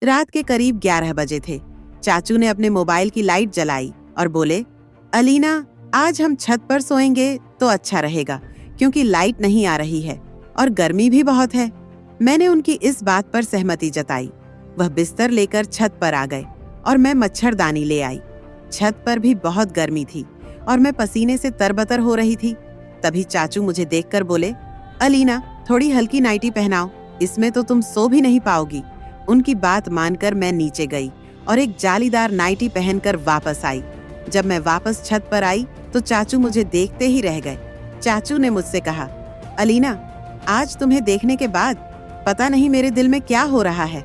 रात के करीब 11 बजे थे। चाचू ने अपने मोबाइल की लाइट जलाई और बोले, अलीना, आज हम छत पर सोएंगे तो अच्छा रहेगा क्योंकि लाइट नहीं आ रही है और गर्मी भी बहुत है। मैंने उनकी इस बात पर सहमति जताई। वह बिस्तर लेकर छत पर आ गए और मैं मच्छरदानी ले आई। छत पर भी बहुत गर्मी थी और मैं पसीने से तरबतर हो रही थी। तभी चाचू मुझे देखकर बोले, अलीना, थोड़ी हल्की नाइटी पहनाओ, इसमें तो तुम सो भी नहीं पाओगी। उनकी बात मानकर मैं नीचे गई और एक जालीदार नाइटी पहनकर वापस आई। जब मैं वापस छत पर आई तो चाचू मुझे देखते ही रह गए। चाचू ने मुझसे कहा, अलीना, आज तुम्हें देखने के बाद पता नहीं मेरे दिल में क्या हो रहा है।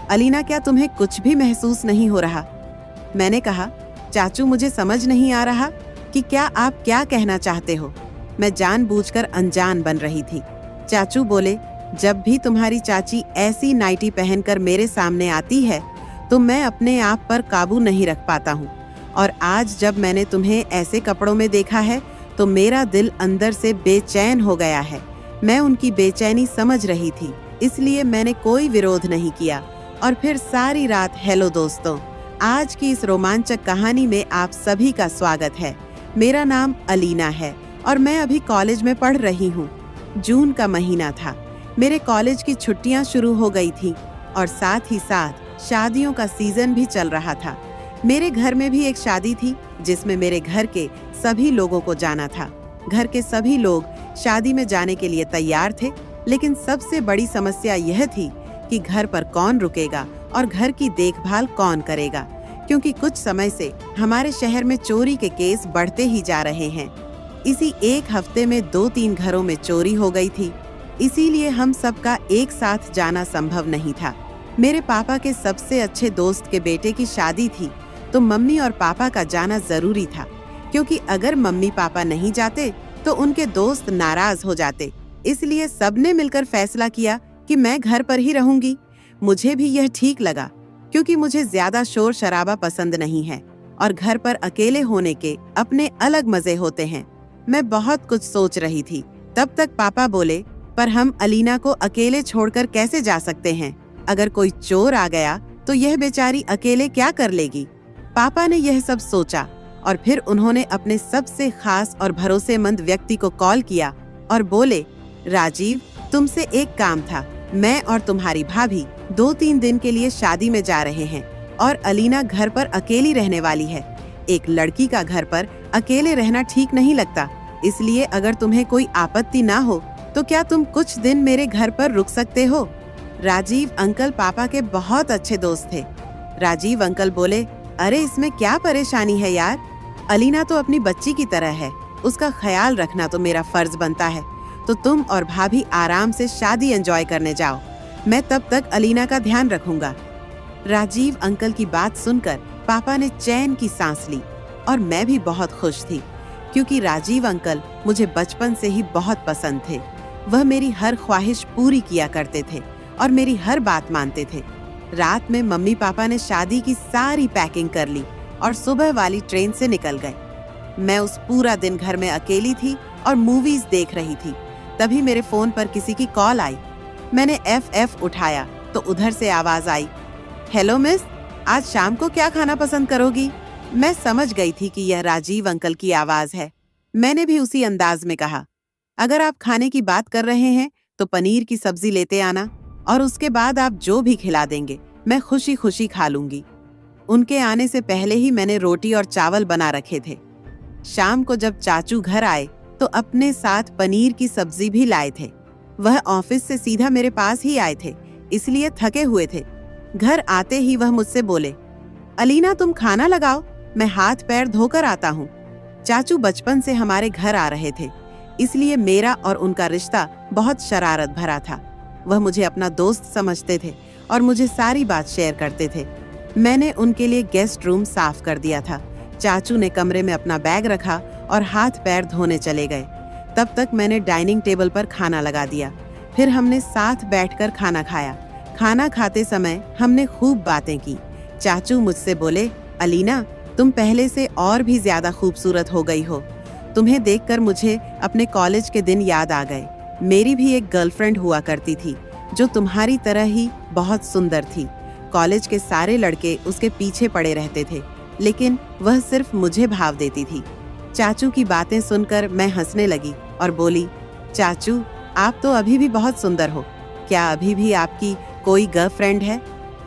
अलीना, क्या तुम्हें कुछ भी महसूस नहीं हो रहा? मैंने कहा, चाचू, मुझे समझ नहीं आ रहा कि क्या आप क्या कहना चाहते हो। मैं जानबूझकर अनजान बन रही थी। चाचू बोले, जब भी तुम्हारी चाची ऐसी नाइटी पहनकर मेरे सामने आती है तो मैं अपने आप पर काबू नहीं रख पाता हूँ, और आज जब मैंने तुम्हें ऐसे कपड़ों में देखा है तो मेरा दिल अंदर से बेचैन हो गया है। मैं उनकी बेचैनी समझ रही थी, इसलिए मैंने कोई विरोध नहीं किया। और फिर सारी रात हेलो दोस्तों, आज की इस रोमांचक कहानी में आप सभी का स्वागत है। मेरा नाम अलीना है और मैं अभी कॉलेज में पढ़ रही हूँ। जून का महीना था। मेरे कॉलेज की छुट्टियां शुरू हो गई थी और साथ ही साथ शादियों का सीजन भी चल रहा था। मेरे घर में भी एक शादी थी जिसमें मेरे घर के सभी लोगों को जाना था। घर के सभी लोग शादी में जाने के लिए तैयार थे, लेकिन सबसे बड़ी समस्या यह थी कि घर पर कौन रुकेगा और घर की देखभाल कौन करेगा, क्योंकि कुछ समय से हमारे शहर में चोरी के केस बढ़ते ही जा रहे हैं। इसी एक हफ्ते में 2-3 घरों में चोरी हो गई थी, इसीलिए हम सबका एक साथ जाना संभव नहीं था। मेरे पापा के सबसे अच्छे दोस्त के बेटे की शादी थी तो मम्मी और पापा का जाना जरूरी था, क्योंकि अगर मम्मी पापा नहीं जाते तो उनके दोस्त नाराज हो जाते। इसलिए सबने मिलकर फैसला किया कि मैं घर पर ही रहूंगी। मुझे भी यह ठीक लगा, क्योंकि मुझे ज्यादा शोर शराबा पसंद नहीं है और घर पर अकेले होने के अपने अलग मजे होते हैं। मैं बहुत कुछ सोच रही थी। तब तक पापा बोले, पर हम अलीना को अकेले छोड़कर कैसे जा सकते हैं? अगर कोई चोर आ गया तो यह बेचारी अकेले क्या कर लेगी? पापा ने यह सब सोचा और फिर उन्होंने अपने सबसे खास और भरोसेमंद व्यक्ति को कॉल किया और बोले, राजीव, तुमसे एक काम था। मैं और तुम्हारी भाभी 2-3 दिन के लिए शादी में जा रहे हैं और अलीना घर पर अकेली रहने वाली है। एक लड़की का घर पर अकेले रहना ठीक नहीं लगता, इसलिए अगर तुम्हें कोई आपत्ति ना हो तो क्या तुम कुछ दिन मेरे घर पर रुक सकते हो? राजीव अंकल पापा के बहुत अच्छे दोस्त थे। राजीव अंकल बोले, अरे इसमें क्या परेशानी है यार, अलीना तो अपनी बच्ची की तरह है, उसका ख्याल रखना तो मेरा फर्ज बनता है। तो तुम और भाभी आराम से शादी एंजॉय करने जाओ, मैं तब तक अलीना का ध्यान रखूंगा। राजीव अंकल की बात सुनकर पापा ने चैन की सांस ली और मैं भी बहुत खुश थी, क्योंकि राजीव अंकल मुझे बचपन से ही बहुत पसंद थे। वह मेरी हर ख्वाहिश पूरी किया करते थे और मेरी हर बात मानते थे। रात में मम्मी पापा ने शादी की सारी पैकिंग कर ली और सुबह वाली ट्रेन से निकल गए। मैं उस पूरा दिन घर में अकेली थी और मूवीज देख रही थी। तभी मेरे फोन पर किसी की कॉल आई। मैंने FF उठाया तो उधर से आवाज आई, हेलो मिस, आज शाम को क्या खाना पसंद करोगी? मैं समझ गई थी कि यह राजीव अंकल की आवाज है। मैंने भी उसी अंदाज में कहा, अगर आप खाने की बात कर रहे हैं तो पनीर की सब्जी लेते आना और उसके बाद आप जो भी खिला देंगे मैं खुशी खुशी खा लूंगी। उनके आने से पहले ही मैंने रोटी और चावल बना रखे थे। शाम को जब चाचू घर आए तो अपने साथ पनीर की सब्जी भी लाए थे। वह ऑफिस से सीधा मेरे पास ही आए थे, इसलिए थके हुए थे। घर आते ही वह मुझसे बोले, अलीना तुम खाना लगाओ, मैं हाथ पैर धोकर आता हूँ। चाचू बचपन से हमारे घर आ रहे थे, इसलिए मेरा और उनका रिश्ता बहुत शरारत भरा था। वह मुझे अपना दोस्त समझते थे और मुझे सारी बात शेयर करते थे। मैंने उनके लिए गेस्ट रूम साफ कर दिया था। चाचू ने कमरे में अपना बैग रखा और हाथ पैर धोने चले गए। तब तक मैंने डाइनिंग टेबल पर खाना लगा दिया। फिर हमने साथ बैठकर खाना खाया। खाना खाते समय हमने खूब बातें की। चाचू मुझसे बोले, अलीना तुम पहले से और भी ज्यादा खूबसूरत हो गई हो। तुम्हें देखकर मुझे अपने कॉलेज के दिन याद आ गए। मेरी भी एक गर्लफ्रेंड हुआ करती थी जो तुम्हारी तरह ही बहुत सुंदर थी। कॉलेज के सारे लड़के उसके पीछे पड़े रहते थे, लेकिन वह सिर्फ मुझे भाव देती थी। चाचू की बातें सुनकर मैं हंसने लगी और बोली, चाचू आप तो अभी भी बहुत सुंदर हो, क्या अभी भी आपकी कोई गर्लफ्रेंड है?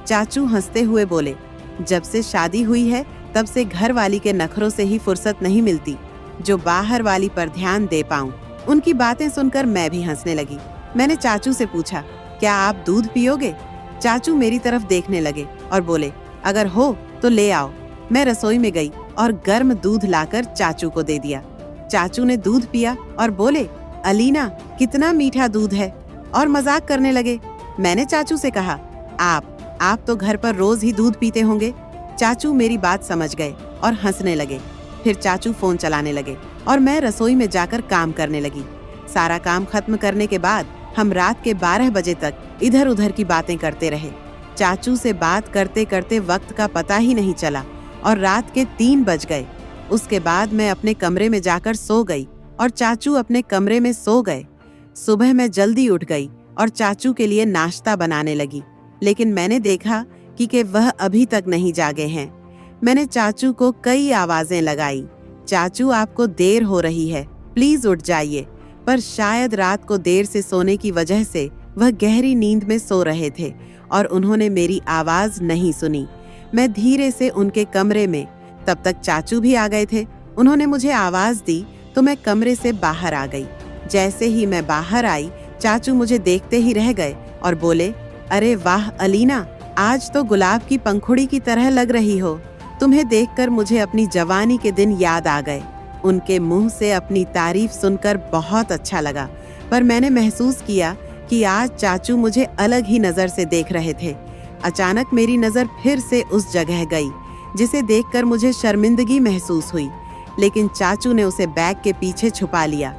चाचू हंसते हुए बोले, जब से शादी हुई है तब से घर वाली के नखरों से ही फुर्सत नहीं मिलती जो बाहर वाली पर ध्यान दे पाऊं। उनकी बातें सुनकर मैं भी हंसने लगी। मैंने चाचू से पूछा, क्या आप दूध पियोगे? चाचू मेरी तरफ देखने लगे और बोले, अगर हो तो ले आओ। मैं रसोई में गई और गर्म दूध लाकर चाचू को दे दिया। चाचू ने दूध पिया और बोले, अलीना कितना मीठा दूध है, और मजाक करने लगे। मैंने चाचू से कहा, आप तो घर पर रोज ही दूध पीते होंगे। चाचू मेरी बात समझ गए और हंसने लगे। फिर चाचू फोन चलाने लगे और मैं रसोई में जाकर काम करने लगी। सारा काम खत्म करने के बाद हम रात के 12 बजे तक इधर उधर की बातें करते रहे। चाचू से बात करते करते वक्त का पता ही नहीं चला और रात के 3 बज गए। उसके बाद मैं अपने कमरे में जाकर सो गई और चाचू अपने कमरे में सो गए। सुबह मैं जल्दी उठ गई और चाचू के लिए नाश्ता बनाने लगी, लेकिन मैंने देखा कि वह अभी तक नहीं जागे हैं। मैंने चाचू को कई आवाजें लगाई, चाचू आपको देर हो रही है, प्लीज उठ जाइए। पर शायद रात को देर से सोने की वजह से वह गहरी नींद में सो रहे थे और उन्होंने मेरी आवाज नहीं सुनी। मैं धीरे से उनके कमरे में, तब तक चाचू भी आ गए थे। उन्होंने मुझे आवाज दी तो मैं कमरे से बाहर आ गई। जैसे ही मैं बाहर आई, चाचू मुझे देखते ही रह गए और बोले, अरे वाह अलीना, आज तो गुलाब की पंखुड़ी की तरह लग रही हो। तुम्हें देखकर मुझे अपनी जवानी के दिन याद आ गए। उनके मुंह से अपनी तारीफ सुनकर बहुत अच्छा लगा, पर मैंने महसूस किया कि आज चाचू मुझे अलग ही नजर से देख रहे थे। अचानक मेरी नजर फिर से उस जगह गई जिसे देखकर मुझे शर्मिंदगी महसूस हुई, लेकिन चाचू ने उसे बैग के पीछे छुपा लिया।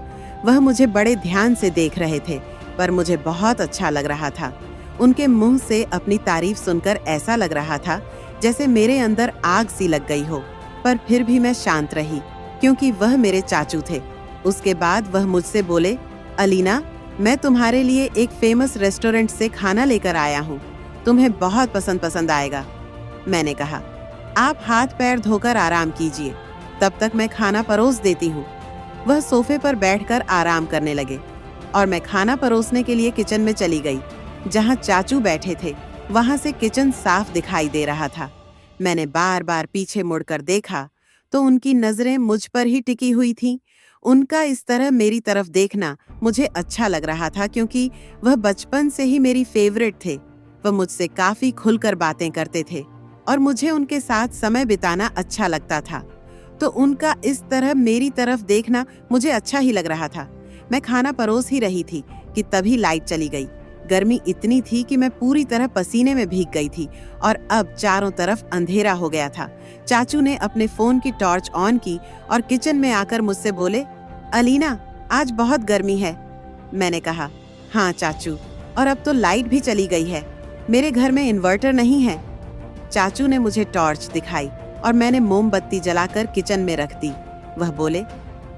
वह मुझे बड़े ध्यान से देख रहे थे, पर मुझे बहुत अच्छा लग रहा था। उनके मुंह से अपनी तारीफ सुनकर ऐसा लग रहा था जैसे मेरे अंदर आग सी लग गई हो, पर फिर भी मैं शांत रही क्योंकि वह मेरे चाचू थे। उसके बाद वह मुझसे बोले, अलीना मैं तुम्हारे लिए एक फेमस रेस्टोरेंट से खाना लेकर आया हूँ, तुम्हें बहुत पसंद आएगा। मैंने कहा, आप हाथ पैर धोकर आराम कीजिए, तब तक मैं खाना परोस देती हूँ। वह सोफे पर बैठकर आराम करने लगे और मैं खाना परोसने के लिए किचन में चली गई। जहाँ चाचू बैठे थे वहां से किचन साफ दिखाई दे रहा था। मैंने बार बार पीछे मुड़कर देखा तो उनकी नजरें मुझ पर ही टिकी हुई थीं। उनका इस तरह मेरी तरफ देखना मुझे अच्छा लग रहा था क्योंकि वह बचपन से ही मेरी फेवरेट थे। वह मुझसे काफी खुलकर बातें करते थे और मुझे उनके साथ समय बिताना अच्छा लगता था, तो उनका इस तरह मेरी तरफ देखना मुझे अच्छा ही लग रहा था। मैं खाना परोस ही रही थी कि तभी लाइट चली गई। गर्मी इतनी थी कि मैं पूरी तरह पसीने में भीग गई थी और अब चारों तरफ अंधेरा हो गया था। चाचू ने अपने फोन की टॉर्च ऑन की और किचन में आकर मुझसे बोले, अलीना आज बहुत गर्मी है। मैंने कहा, हाँ चाचू, और अब तो लाइट भी चली गई है, मेरे घर में इन्वर्टर नहीं है। चाचू ने मुझे टॉर्च दिखाई और मैंने मोमबत्ती जलाकर किचन में रख दी। वह बोले,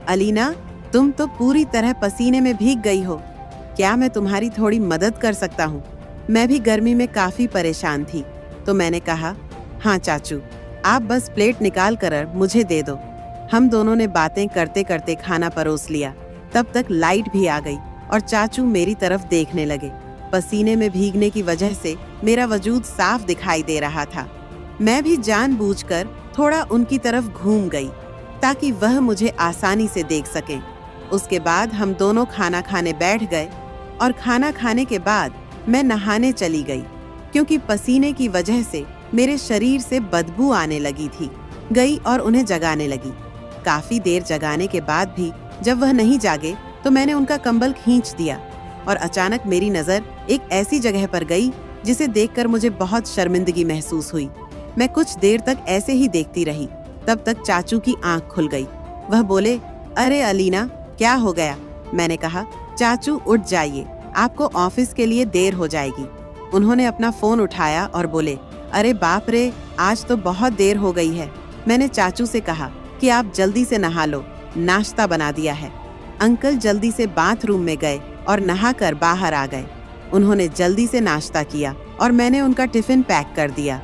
अलीना तुम तो पूरी तरह पसीने में भीग गई हो, क्या मैं तुम्हारी थोड़ी मदद कर सकता हूँ? मैं भी गर्मी में काफी परेशान थी, तो मैंने कहा, हाँ चाचू, आप बस प्लेट निकाल कर मुझे दे दो। हम दोनों ने बातें करते करते खाना परोस लिया। तब तक लाइट भी आ गई और चाचू मेरी तरफ देखने लगे। पसीने में भीगने की वजह से मेरा वजूद साफ दिखाई दे रहा था। मैं भी जानबूझकर थोड़ा उनकी तरफ घूम गई ताकि वह मुझे आसानी से देख सकें। उसके बाद हम दोनों खाना खाने बैठ गए और खाना खाने के बाद मैं नहाने चली गई क्योंकि पसीने की वजह से मेरे शरीर से बदबू आने लगी थी। गई और उन्हें जगाने लगी। काफी देर जगाने के बाद भी जब वह नहीं जागे तो मैंने उनका कंबल खींच दिया और अचानक मेरी नजर एक ऐसी जगह पर गई जिसे देखकर मुझे बहुत शर्मिंदगी महसूस हुई। मैं कुछ देर तक ऐसे ही देखती रही। तब तक चाचू की आंख खुल गई। वह बोले, अरे अलीना क्या हो गया? मैंने कहा, चाचू उठ जाइए, आपको ऑफिस के लिए देर हो जाएगी। उन्होंने अपना फोन उठाया और बोले, अरे बाप रे, आज तो बहुत देर हो गई है। मैंने चाचू से कहा कि आप जल्दी से नहा लो, नाश्ता बना दिया है। अंकल जल्दी से बाथरूम में गए और नहाकर बाहर आ गए। उन्होंने जल्दी से नाश्ता किया और मैंने उनका टिफिन पैक कर दिया।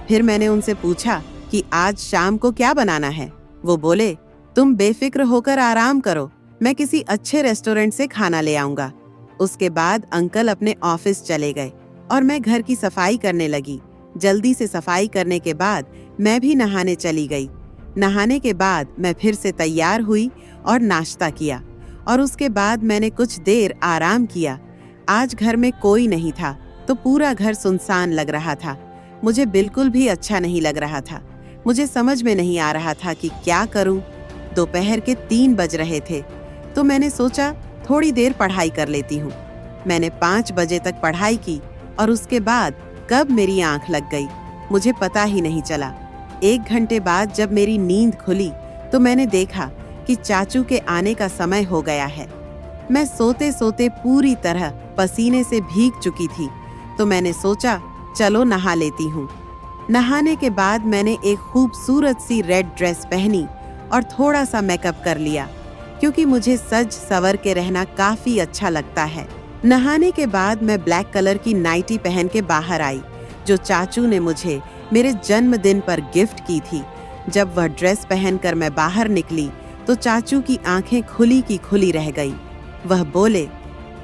फिर मैंने उनसे पूछा कि आज शाम को क्या बनाना है। वो बोले, तुम बेफिक्र होकर आराम करो, मैं किसी अच्छे रेस्टोरेंट से खाना ले आऊंगा। उसके बाद अंकल अपने ऑफिस चले गए और मैं घर की सफाई करने लगी। जल्दी से सफाई करने के बाद मैं भी नहाने चली गई। नहाने के बाद मैं फिर से तैयार हुई और नाश्ता किया और उसके बाद मैंने कुछ देर आराम किया। आज घर में कोई नहीं था तो पूरा घर सुनसान लग रहा था। मुझे बिल्कुल भी अच्छा नहीं लग रहा था। मुझे समझ में नहीं आ रहा था कि क्या करूं। दोपहर के 3 बज रहे थे तो मैंने सोचा थोड़ी देर पढ़ाई कर लेती हूँ। मैंने 5 बजे तक पढ़ाई की और उसके बाद कब मेरी आंख लग गई मुझे पता ही नहीं चला। 1 घंटे बाद जब मेरी नींद खुली तो मैंने देखा कि चाचू के आने का समय हो गया है। मैं सोते सोते पूरी तरह पसीने से भीग चुकी थी तो मैंने सोचा चलो नहा लेती हूँ। नहाने के बाद मैंने एक खूबसूरत सी रेड ड्रेस पहनी और थोड़ा सा मेकअप कर लिया क्योंकि मुझे सज सवर के रहना काफी अच्छा लगता है। नहाने के बाद मैं ब्लैक कलर की नाइटी पहन के बाहर आई जो चाचू ने मुझे मेरे जन्मदिन पर गिफ्ट की थी। जब वह ड्रेस पहनकर मैं बाहर निकली तो चाचू की आंखें खुली की खुली रह गई। वह बोले,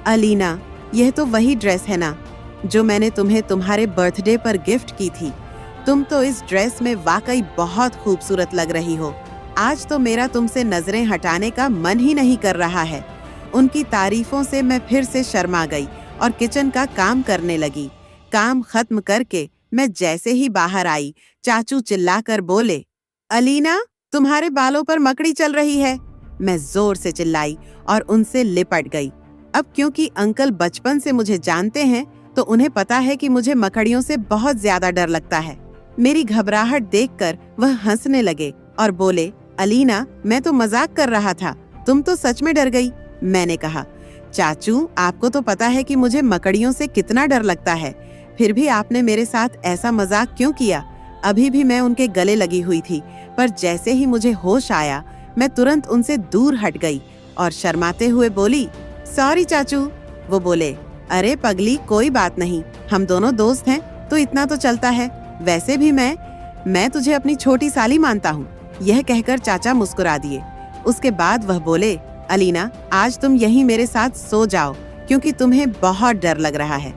अलीना, यह तो वही ड्रेस है ना जो मैंने तुम्हें तुम्हारे बर्थडे पर गिफ्ट की थी। तुम तो इस ड्रेस में वाकई बहुत खूबसूरत लग रही हो। आज तो मेरा तुमसे नजरें हटाने का मन ही नहीं कर रहा है। उनकी तारीफों से मैं फिर से शर्मा गई और किचन का काम करने लगी। काम खत्म करके मैं जैसे ही बाहर आई, चाचू चिल्लाकर बोले, अलीना, तुम्हारे बालों पर मकड़ी चल रही है। मैं जोर से चिल्लाई और उनसे लिपट गई। अब क्योंकि अंकल बचपन से मुझे जानते हैं तो उन्हें पता है कि मुझे मकड़ियों से बहुत ज्यादा डर लगता है। मेरी घबराहट देखकर वह हंसने लगे और बोले, अलीना, मैं तो मजाक कर रहा था, तुम तो सच में डर गई। मैंने कहा, चाचू, आपको तो पता है कि मुझे मकड़ियों से कितना डर लगता है, फिर भी आपने मेरे साथ ऐसा मजाक क्यों किया? अभी भी मैं उनके गले लगी हुई थी, पर जैसे ही मुझे होश आया मैं तुरंत उनसे दूर हट गई और शर्माते हुए बोली, सॉरी चाचू। वो बोले, अरे पगली, कोई बात नहीं, हम दोनों दोस्त हैं तो इतना तो चलता है। वैसे भी मैं तुझे अपनी छोटी साली मानता हूँ। यह कहकर चाचा मुस्कुरा दिए। उसके बाद वह बोले, अलीना, आज तुम यहीं मेरे साथ सो जाओ क्योंकि तुम्हें बहुत डर लग रहा है।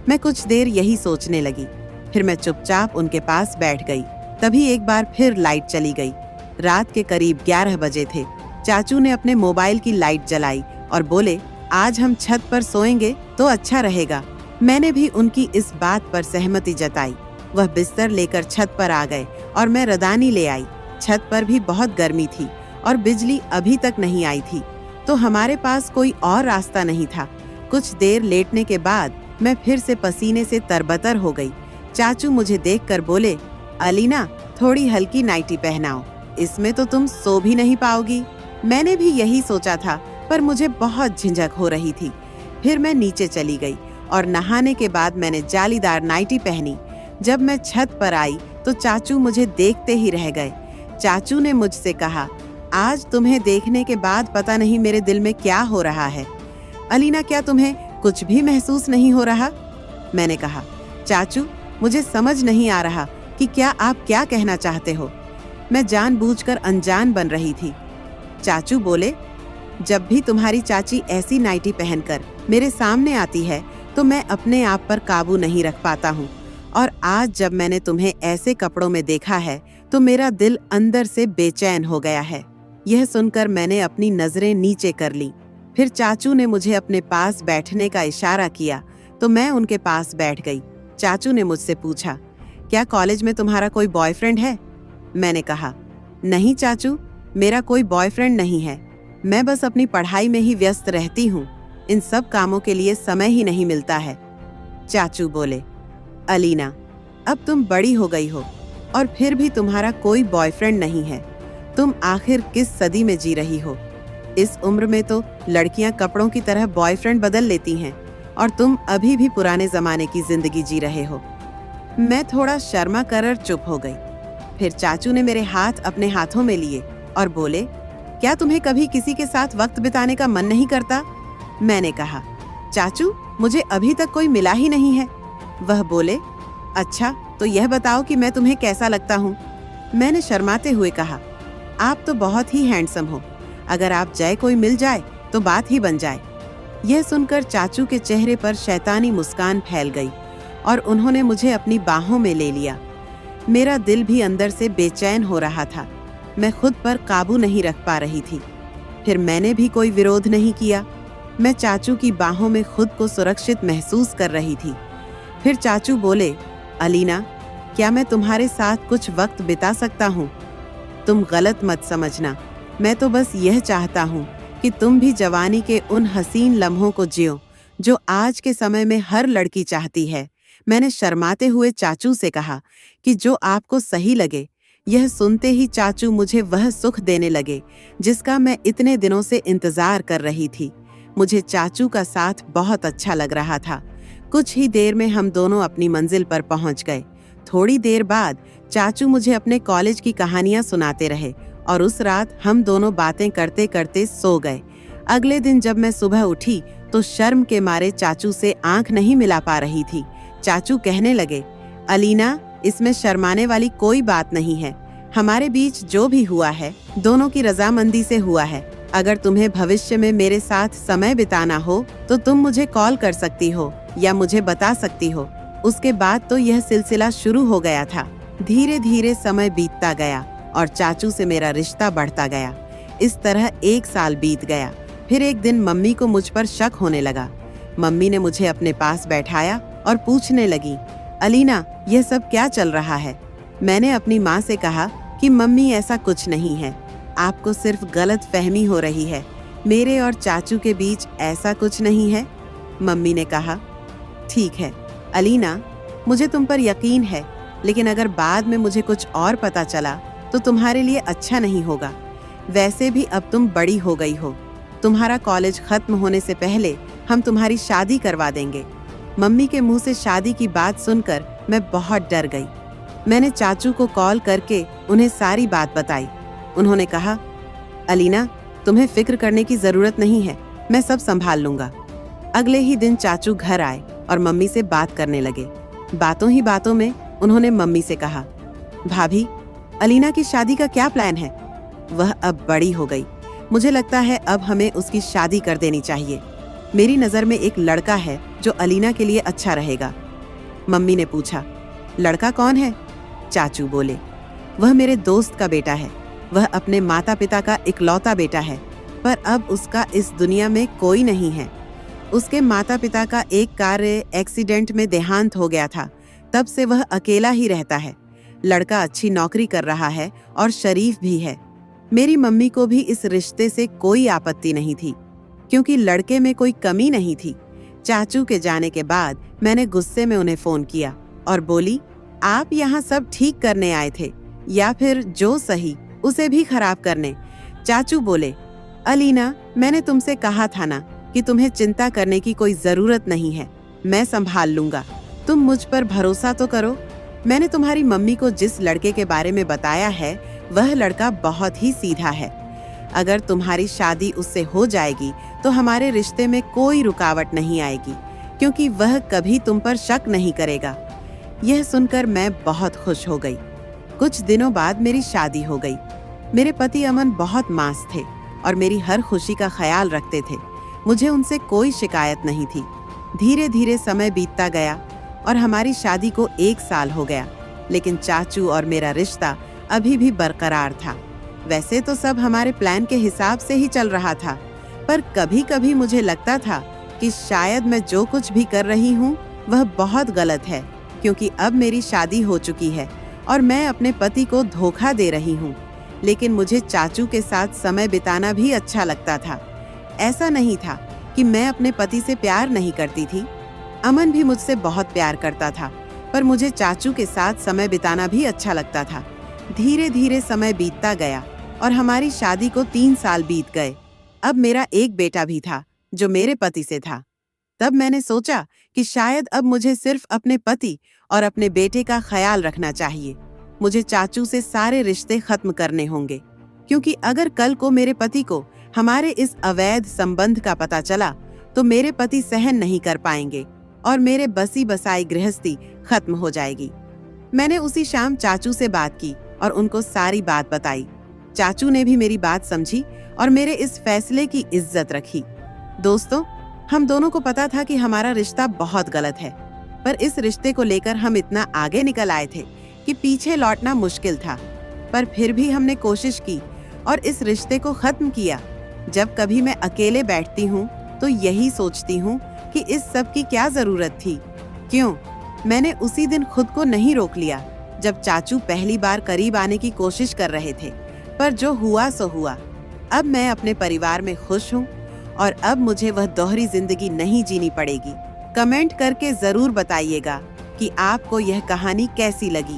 मैं कुछ देर यही सोचने लगी, फिर मैं चुपचाप उनके पास बैठ गई। तभी एक बार फिर लाइट चली गई। रात के करीब 11 बजे थे। चाचू ने अपने मोबाइल की लाइट जलाई और बोले, आज हम छत पर सोएंगे तो अच्छा रहेगा। मैंने भी उनकी इस बात पर सहमति जताई। वह बिस्तर लेकर छत पर आ गए और मैं रदानी ले आई। छत पर भी बहुत गर्मी थी और बिजली अभी तक नहीं आई थी तो हमारे पास कोई और रास्ता नहीं था। कुछ देर लेटने के बाद मैं फिर से पसीने से तरबतर हो गई। चाचू मुझे देखकर बोले, अलीना, थोड़ी हल्की नाइटी पहनाओ, इसमें तो तुम सो भी नहीं पाओगी। मैंने भी यही सोचा था पर मुझे बहुत झिझक हो रही थी। फिर मैं नीचे चली गई और नहाने के बाद मैंने जालीदार नाइटी पहनी। जब मैं छत पर आई तो चाचू मुझे देखते ही रह गए। चाचू ने मुझसे कहा, आज तुम्हें देखने के बाद पता नहीं मेरे दिल में क्या हो रहा है। अलीना, क्या तुम्हें कुछ भी महसूस नहीं हो रहा? मैंने कहा, चाचू, मुझे समझ नहीं आ रहा कि क्या आप क्या कहना चाहते हो। मैं जानबूझकर अनजान बन रही थी। चाचू बोले, जब भी तुम्हारी चाची ऐसी नाइटी पहनकर मेरे सामने आती है तो मैं अपने आप पर काबू नहीं रख पाता हूँ, और आज जब मैंने तुम्हें ऐसे कपड़ों में देखा है तो मेरा दिल अंदर से बेचैन हो गया है। यह सुनकर मैंने अपनी नजरें नीचे कर ली। फिर चाचू ने मुझे अपने पास बैठने का इशारा किया तो मैं उनके पास बैठ गई। चाचू ने मुझसे पूछा, क्या कॉलेज में तुम्हारा कोई बॉयफ्रेंड है? मैंने कहा, नहीं चाचू, मेरा कोई बॉयफ्रेंड नहीं है। मैं बस अपनी पढ़ाई में ही व्यस्त रहती हूँ। इन सब कामों के लिए समय ही नहीं मिलता है। चाचू बोले, अलीना, अब तुम बड़ी हो गई हो और फिर भी तुम्हारा कोई बॉयफ्रेंड नहीं है। तुम आखिर किस सदी में जी रही हो? इस उम्र में तो लड़कियां कपड़ों की तरह बॉयफ्रेंड बदल लेती हैं और तुम अभी भी पुराने जमाने की जिंदगी जी रहे हो। मैं थोड़ा शर्मा कर चुप हो गई। फिर चाचू ने मेरे हाथ अपने हाथों में लिए और बोले, क्या तुम्हें कभी किसी के साथ वक्त बिताने का मन नहीं करता? मैंने कहा, चाचू, मुझे अभी तक कोई मिला ही नहीं है। वह बोले, अच्छा तो यह बताओ कि मैं तुम्हें कैसा लगता हूँ। मैंने शर्माते हुए कहा, आप तो बहुत ही हैंडसम हो, अगर आप जय कोई मिल जाए तो बात ही बन जाए। यह सुनकर चाचू के चेहरे पर शैतानी मुस्कान फैल गई और उन्होंने मुझे अपनी बाहों में ले लिया। मेरा दिल भी अंदर से बेचैन हो रहा था, मैं खुद पर काबू नहीं रख पा रही थी। फिर मैंने भी कोई विरोध नहीं किया, मैं चाचू की बाहों में खुद को सुरक्षित महसूस कर रही थी। फिर चाचू बोले, अलीना, क्या मैं तुम्हारे साथ कुछ वक्त बिता सकता हूँ? तुम गलत मत समझना, मैं तो बस यह चाहता हूँ कि तुम भी जवानी के उन हसीन लम्हों को जियो जो आज के समय में हर लड़की चाहती है। मैंने शर्माते हुए चाचू से कहा कि जो आपको सही लगे। यह सुनते ही चाचू मुझे वह सुख देने लगे जिसका मैं इतने दिनों से इंतजार कर रही थी। मुझे चाचू का साथ बहुत अच्छा लग रहा था। कुछ ही देर में हम दोनों अपनी मंजिल पर पहुंच गए। थोड़ी देर बाद चाचू मुझे अपने कॉलेज की कहानियां सुनाते रहे और उस रात हम दोनों बातें करते करते सो गए। अगले दिन जब मैं सुबह उठी तो शर्म के मारे चाचू से आंख नहीं मिला पा रही थी। चाचू कहने लगे, अलीना, इसमें शर्माने वाली कोई बात नहीं है। हमारे बीच जो भी हुआ है दोनों की रजामंदी से हुआ है। अगर तुम्हें भविष्य में मेरे साथ समय बिताना हो तो तुम मुझे कॉल कर सकती हो या मुझे बता सकती हो। उसके बाद तो यह सिलसिला शुरू हो गया था। धीरे धीरे समय बीतता गया और चाचू से मेरा रिश्ता बढ़ता गया। इस तरह 1 साल बीत गया। फिर एक दिन मम्मी को मुझ पर शक होने लगा। मम्मी ने मुझे अपने पास बैठाया और पूछने लगी, अलीना, यह सब क्या चल रहा है? मैंने अपनी माँ से कहा कि मम्मी, ऐसा कुछ नहीं है, आपको सिर्फ गलत फहमी हो रही है, मेरे और चाचू के बीच ऐसा कुछ नहीं है। मम्मी ने कहा, ठीक है अलीना, मुझे तुम पर यकीन है, लेकिन अगर बाद में मुझे कुछ और पता चला तो तुम्हारे लिए अच्छा नहीं होगा। वैसे भी अब तुम बड़ी हो गई हो, तुम्हारा कॉलेज खत्म होने से पहले हम तुम्हारी शादी करवा देंगे। मम्मी के मुंह से शादी की बात सुनकर मैं बहुत डर गई। मैंने चाचू को कॉल करके उन्हें सारी बात बताई। उन्होंने कहा, अलीना, तुम्हें फिक्र करने की जरूरत नहीं है, मैं सब संभाल लूंगा। अगले ही दिन चाचू घर आए और मम्मी से बात करने लगे। बातों ही बातों में उन्होंने मम्मी से कहा, भाभी, अलीना की शादी का क्या प्लान है? वह अब बड़ी हो गई, मुझे लगता है अब हमें उसकी शादी कर देनी चाहिए। मेरी नज़र में एक लड़का है जो अलीना के लिए अच्छा रहेगा। मम्मी ने पूछा, लड़का कौन है? चाचू बोले, वह मेरे दोस्त का बेटा है। वह अपने माता पिता का इकलौता बेटा है, पर अब उसका इस दुनिया में कोई नहीं है। उसके माता पिता का एक कार एक्सीडेंट में देहांत हो गया था, तब से वह अकेला ही रहता है। लड़का अच्छी नौकरी कर रहा है और शरीफ भी है। मेरी मम्मी को भी इस रिश्ते से कोई आपत्ति नहीं थी, क्योंकि लड़के में कोई कमी नहीं थी। चाचू के जाने के बाद मैंने गुस्से में उन्हें फोन किया और बोली, आप यहाँ सब ठीक करने आए थे या फिर जो सही उसे भी खराब करने? चाचू बोले, अलीना, मैंने तुमसे कहा था ना कि तुम्हें चिंता करने की कोई जरूरत नहीं है, मैं संभाल लूंगा, तुम मुझ पर भरोसा तो करो। मैंने तुम्हारी मम्मी को जिस लड़के के बारे में बताया है वह लड़का बहुत ही सीधा है। अगर तुम्हारी शादी उससे हो जाएगी तो हमारे रिश्ते में कोई रुकावट नहीं आएगी, क्योंकि वह कभी तुम पर शक नहीं करेगा। यह सुनकर मैं बहुत खुश हो गई। कुछ दिनों बाद मेरी शादी हो गई। मेरे पति अमन बहुत मांस थे और मेरी हर खुशी का ख्याल रखते थे। मुझे उनसे कोई शिकायत नहीं थी। धीरे धीरे समय बीतता गया और हमारी शादी को 1 साल हो गया, लेकिन चाचू और मेरा रिश्ता अभी भी बरकरार था। वैसे तो सब हमारे प्लान के हिसाब से ही चल रहा था, पर कभी कभी मुझे लगता था कि शायद मैं जो कुछ भी कर रही हूँ वह बहुत गलत है, क्योंकि अब मेरी शादी हो चुकी है और मैं अपने पति को धोखा दे रही हूँ। लेकिन मुझे चाचू के साथ समय बिताना भी अच्छा लगता था। ऐसा नहीं था कि मैं अपने पति से प्यार नहीं करती थी। अमन भी मुझसे बहुत प्यार करता था, पर मुझे चाचू के साथ समय बिताना भी अच्छा लगता था। धीरे धीरे समय बीतता गया और हमारी शादी को 3 साल बीत गए। अब मेरा एक बेटा भी था जो मेरे पति से था। तब मैंने सोचा कि शायद अब मुझे सिर्फ अपने पति और अपने बेटे का ख्याल रखना चाहिए। मुझे चाचू से सारे रिश्ते खत्म करने होंगे, क्योंकि अगर कल को मेरे पति को हमारे इस अवैध संबंध का पता चला तो मेरे पति सहन नहीं कर पाएंगे और मेरे बसी बसाई गृहस्थी खत्म हो जाएगी। मैंने उसी शाम चाचू से बात की और उनको सारी बात बताई। चाचू ने भी मेरी बात समझी और मेरे इस फैसले की इज्जत रखी। दोस्तों, हम दोनों को पता था कि हमारा रिश्ता बहुत गलत है, पर इस रिश्ते को लेकर हम इतना आगे निकल आए थे कि पीछे लौटना मुश्किल था। पर फिर भी हमने कोशिश की और इस रिश्ते को खत्म किया। जब कभी मैं अकेले बैठती हूँ तो यही सोचती हूँ कि इस सब की क्या जरूरत थी। क्यों मैंने उसी दिन खुद को नहीं रोक लिया जब चाचू पहली बार करीब आने की कोशिश कर रहे थे। पर जो हुआ सो हुआ। अब मैं अपने परिवार में खुश हूँ और अब मुझे वह दोहरी जिंदगी नहीं जीनी पड़ेगी। कमेंट करके जरूर बताइएगा कि आपको यह कहानी कैसी लगी।